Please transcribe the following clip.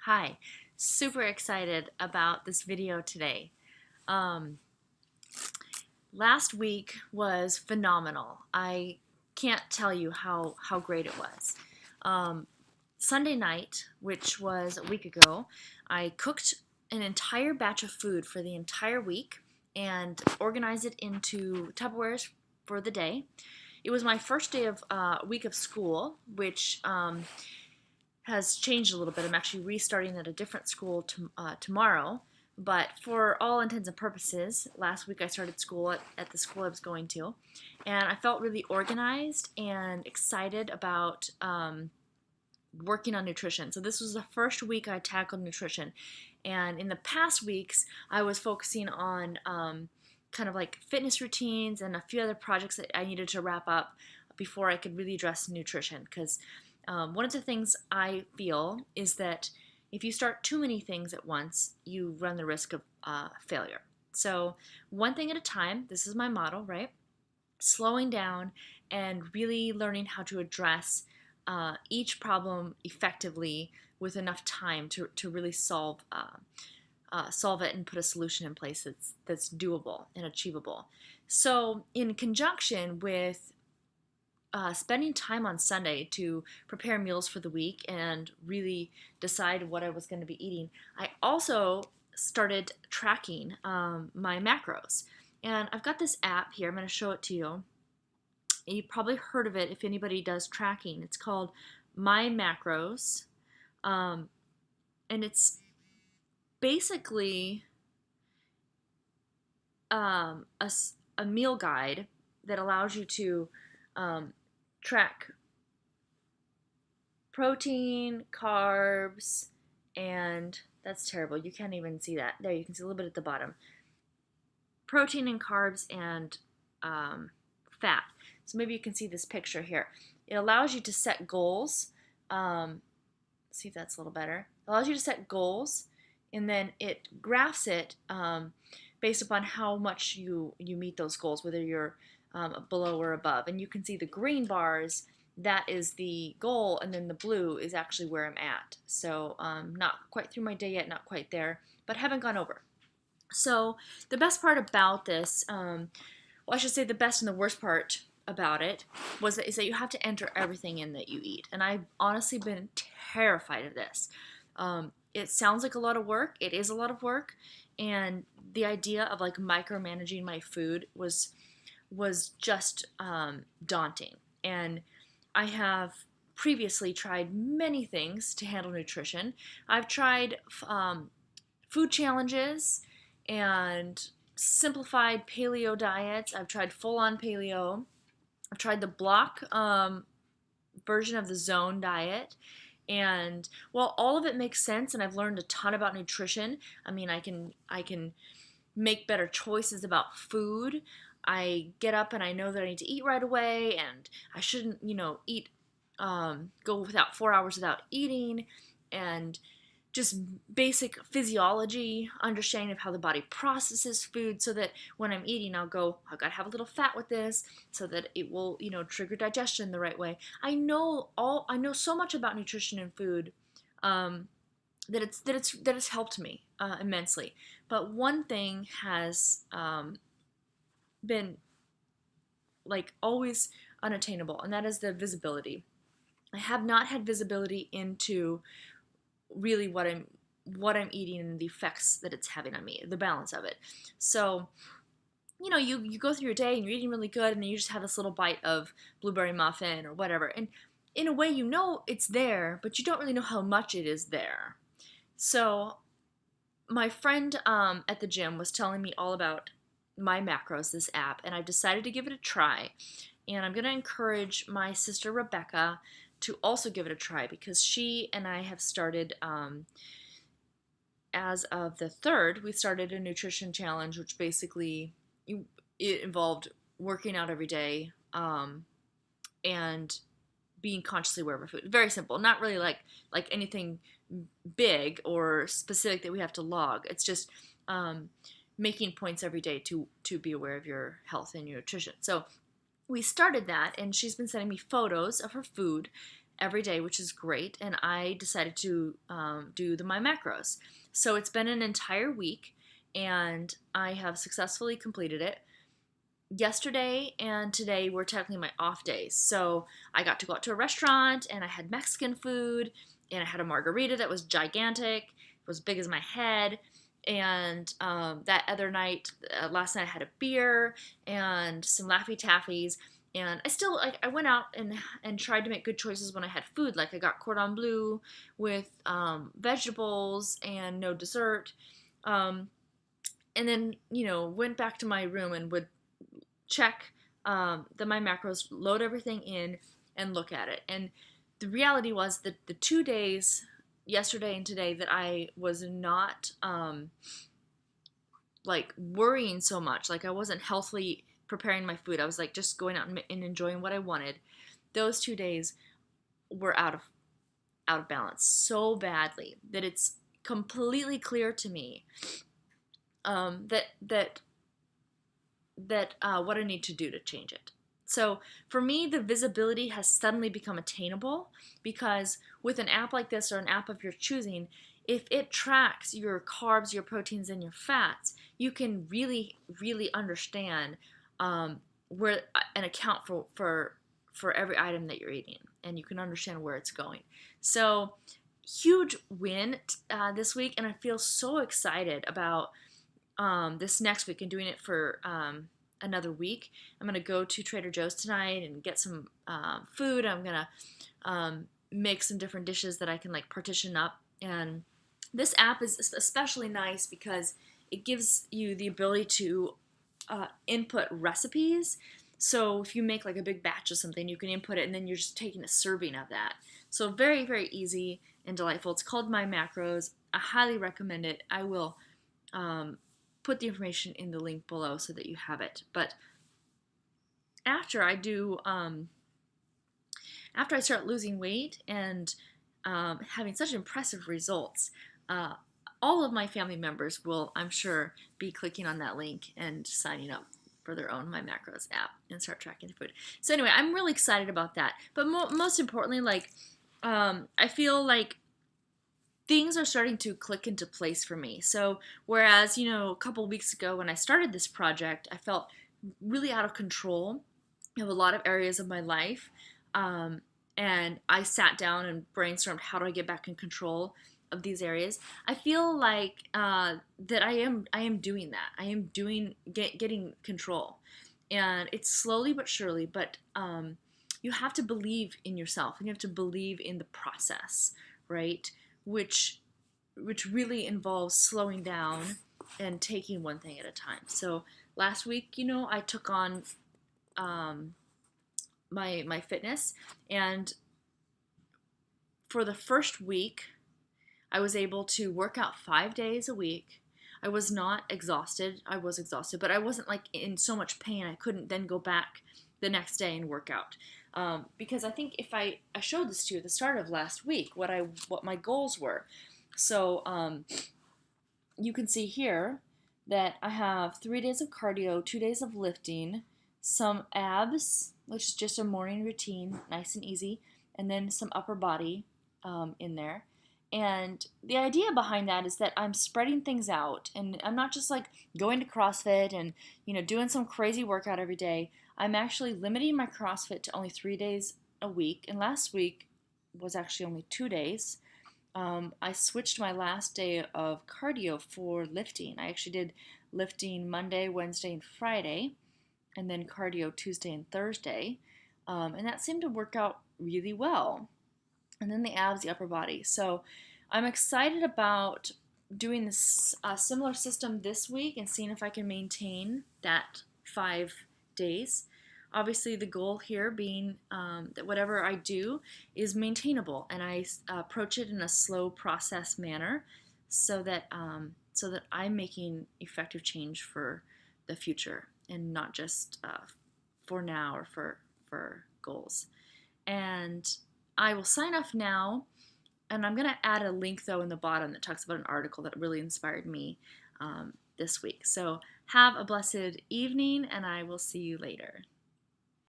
Hi, super excited about this video today. Um, Last week was phenomenal. I can't tell you how great it was. Um, Sunday night, which was a week ago, I cooked an entire batch of food for the entire week and organized it into Tupperwares for the day. It was my first day of week of school, which has changed a little bit. I'm actually restarting at a different school tomorrow. But for all intents and purposes, last week I started school at the school I was going to, and I felt really organized and excited about working on nutrition. So this was the first week I tackled nutrition, and in the past weeks I was focusing on kind of like fitness routines and a few other projects that I needed to wrap up before I could really address nutrition. Because one of the things I feel is that if you start too many things at once, you run the risk of failure. So, one thing at a time, this is my model, right? Slowing down and really learning how to address each problem effectively with enough time to really solve it and put a solution in place that's doable and achievable. So, in conjunction with spending time on Sunday to prepare meals for the week and really decide what I was going to be eating, I also started tracking my macros. And I've got this app here. I'm going to show it to you. You've probably heard of it if anybody does tracking. It's called My Macros. Um, and it's basically a meal guide that allows you to um, track protein, carbs, and that's terrible. You can't even see that. There, you can see a little bit at the bottom. Protein and carbs and fat. So maybe you can see this picture here. It allows you to set goals. See if that's a little better. It allows you to set goals, and then it graphs it based upon how much you meet those goals, whether you're below or above. And you can see the green bars, that is the goal, and then the blue is actually where I'm at. So not quite through my day yet, not quite there, but haven't gone over. So the best part about this, well, I should say the best and the worst part about it is that you have to enter everything in that you eat. And I've honestly been terrified of this. It sounds like a lot of work. It is a lot of work. And the idea of like micromanaging my food was just daunting. And I have previously tried many things to handle nutrition. I've tried food challenges and simplified paleo diets. I've tried full-on paleo. I've tried the block version of the zone diet. And while all of it makes sense and I've learned a ton about nutrition, I mean, I can make better choices about food. I get up and I know that I need to eat right away, and I shouldn't, eat, go without 4 hours without eating, and just basic physiology, understanding of how the body processes food, so that when I'm eating, I've got to have a little fat with this, so that it will, trigger digestion the right way. I know so much about nutrition and food, that it's helped me immensely. But one thing has been like always unattainable, and that is the visibility. I have not had visibility into really what I'm eating and the effects that it's having on me, the balance of it. So, you go through your day and you're eating really good, and then you just have this little bite of blueberry muffin or whatever, and in a way it's there, but you don't really know how much it is there. So my friend at the gym was telling me all about My Macros, this app, and I've decided to give it a try. And I'm going to encourage my sister Rebecca to also give it a try, because she and I have started, as of the 3rd, we started a nutrition challenge, which basically it involved working out every day and being consciously aware of our food. Very simple, not really like anything big or specific that we have to log. It's just making points every day to be aware of your health and your nutrition. So we started that, and she's been sending me photos of her food every day, which is great. And I decided to do My Macros. So it's been an entire week, and I have successfully completed it. Yesterday and today were technically my off days. So I got to go out to a restaurant, and I had Mexican food, and I had a margarita that was gigantic. It was big as my head. And that other night, last night, I had a beer and some Laffy Taffies. And I still, like, I went out and tried to make good choices when I had food. Like, I got cordon bleu with vegetables and no dessert. Um, and then, went back to my room and would check My Macros, load everything in, and look at it. And the reality was that the 2 days, yesterday and today, that I was not like worrying so much, like I wasn't healthily preparing my food. I was like just going out and enjoying what I wanted. Those 2 days were out of balance so badly that it's completely clear to me that what I need to do to change it. So for me, the visibility has suddenly become attainable, because with an app like this, or an app of your choosing, if it tracks your carbs, your proteins, and your fats, you can really, really understand where and account for every item that you're eating, and you can understand where it's going. So huge win this week, and I feel so excited about this next week and doing it for another week. I'm going to go to Trader Joe's tonight and get some food. I'm going to make some different dishes that I can like partition up. And this app is especially nice because it gives you the ability to input recipes. So if you make like a big batch of something, you can input it, and then you're just taking a serving of that. So very, very easy and delightful. It's called My Macros. I highly recommend it. I will put the information in the link below so that you have it. But after I start losing weight and having such impressive results, all of my family members will, I'm sure, be clicking on that link and signing up for their own My Macros app and start tracking their food. So anyway, I'm really excited about that. But most importantly, like, I feel like things are starting to click into place for me. So whereas, a couple weeks ago when I started this project, I felt really out of control of a lot of areas of my life, and I sat down and brainstormed, how do I get back in control of these areas? I feel like that I am doing that. I am getting control, and it's slowly but surely. But you have to believe in yourself, and you have to believe in the process, right? Which really involves slowing down and taking one thing at a time. So last week, I took on my fitness, and for the first week, I was able to work out 5 days a week. I was not exhausted. I was exhausted, but I wasn't like in so much pain I couldn't then go back the next day and work out. Because I think if I showed this to you at the start of last week, what my goals were. So you can see here that I have 3 days of cardio, 2 days of lifting, some abs, which is just a morning routine, nice and easy, and then some upper body in there. And the idea behind that is that I'm spreading things out, and I'm not just like going to CrossFit and doing some crazy workout every day. I'm actually limiting my CrossFit to only 3 days a week, and last week was actually only 2 days. I switched my last day of cardio for lifting. I actually did lifting Monday, Wednesday, and Friday, and then cardio Tuesday and Thursday, and that seemed to work out really well. And then the abs, the upper body. So I'm excited about doing this similar system this week and seeing if I can maintain that 5 days. Obviously, the goal here being that whatever I do is maintainable, and I approach it in a slow process manner, so that I'm making effective change for the future and not just for now or for goals. And I will sign off now, and I'm going to add a link, though, in the bottom that talks about an article that really inspired me this week. So have a blessed evening, and I will see you later.